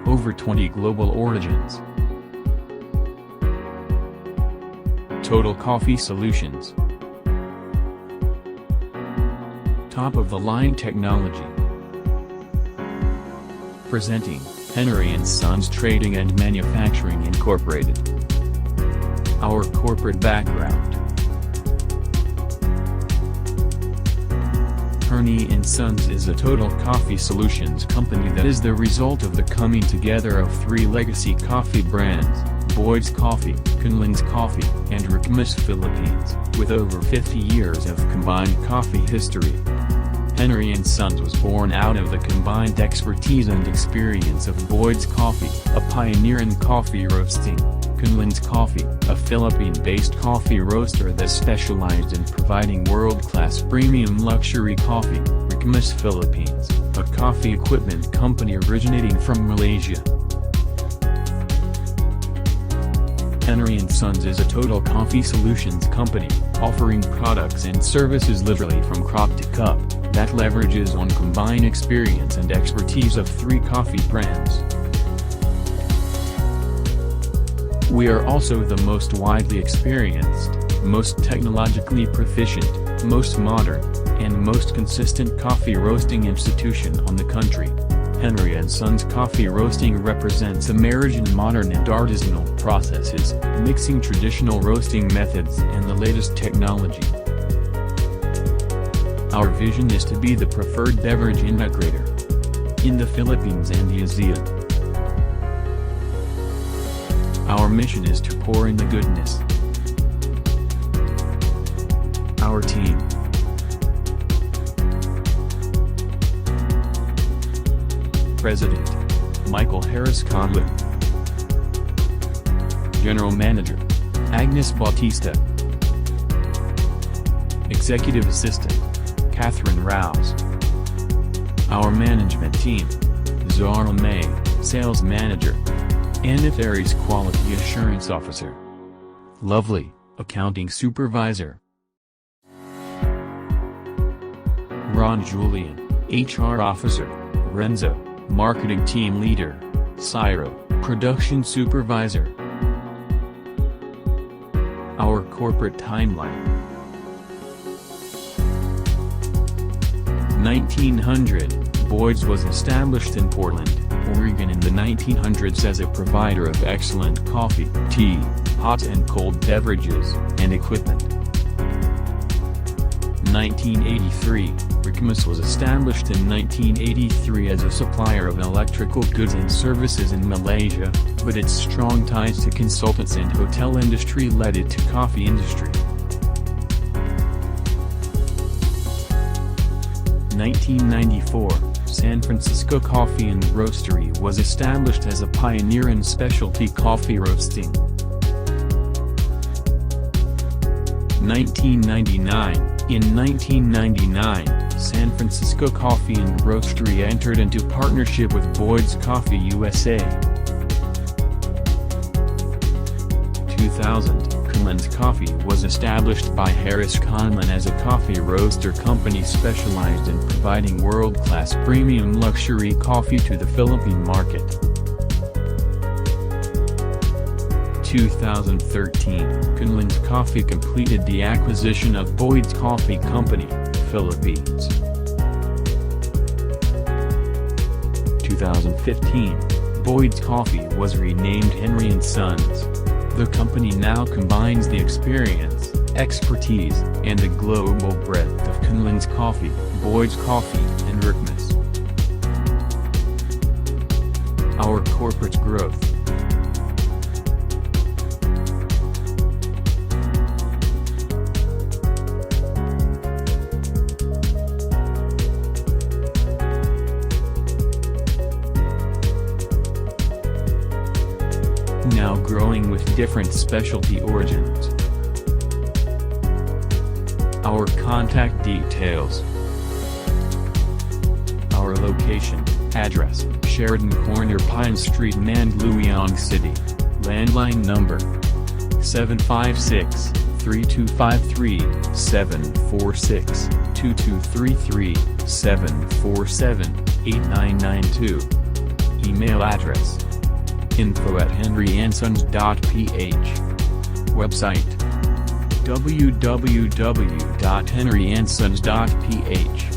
Over 20 global origins. Total Coffee Solutions. Top-of-the-line technology. Presenting, Henry & Sons Trading and Manufacturing Incorporated. Our corporate background. Henry & Sons is a total coffee solutions company that is the result of the coming together of three legacy coffee brands, Boyd's Coffee, Kunlun's Coffee, and Rikmas Philippines, with over 50 years of combined coffee history. Henry & Sons was born out of the combined expertise and experience of Boyd's Coffee, a pioneer in coffee roasting, Kunlun's Coffee, a Philippine-based coffee roaster that specialized in providing world-class premium luxury coffee, Rikmas Philippines, a coffee equipment company originating from Malaysia. Henry & Sons is a total coffee solutions company, offering products and services literally from crop to cup, that leverages on combined experience and expertise of three coffee brands. We are also the most widely experienced, most technologically proficient, most modern, and most consistent coffee roasting institution on the country. Henry & Sons Coffee Roasting represents a marriage in modern and artisanal processes, mixing traditional roasting methods and the latest technology. Our vision is to be the preferred beverage integrator in the Philippines and the ASEAN. Our mission is to pour in the goodness. Our team. President, Michael Harris Conlon. General Manager, Agnes Bautista. Executive Assistant, Catherine Rouse. Our management team, Zara May, Sales Manager. Anna Ferries, Quality Assurance Officer. Lovely, Accounting Supervisor. Ron Julian, HR Officer. Renzo, Marketing Team Leader. Cyril, Production Supervisor. Our corporate timeline. 1900, Boyd's was established in Portland, Oregon in the 1900s as a provider of excellent coffee, tea, hot and cold beverages, and equipment. 1983, Rikmas was established in 1983 as a supplier of electrical goods and services in Malaysia, but its strong ties to consultants and hotel industry led it to coffee industry. 1994, San Francisco Coffee and Roastery was established as a pioneer in specialty coffee roasting. 1999, in 1999, San Francisco Coffee and Roastery entered into partnership with Boyd's Coffee USA. 2000, Kunlun's Coffee was established by Harris Conlon as a coffee roaster company specialized in providing world-class premium luxury coffee to the Philippine market. 2013, Kunlun's Coffee completed the acquisition of Boyd's Coffee Company, Philippines. 2015, Boyd's Coffee was renamed Henry & Sons. The company now combines the experience, expertise, and the global breadth of Kunlun's Coffee, Boyd's Coffee, and Rikmas. Our corporate growth. Now growing with different specialty origins. Our contact details. Our location, address, Sheridan Corner Pine Street Mandaluyong City, landline number 756-3253-746-2233-747-8992. Email address: info@henryandsons.ph. Website: www.henryandsons.ph.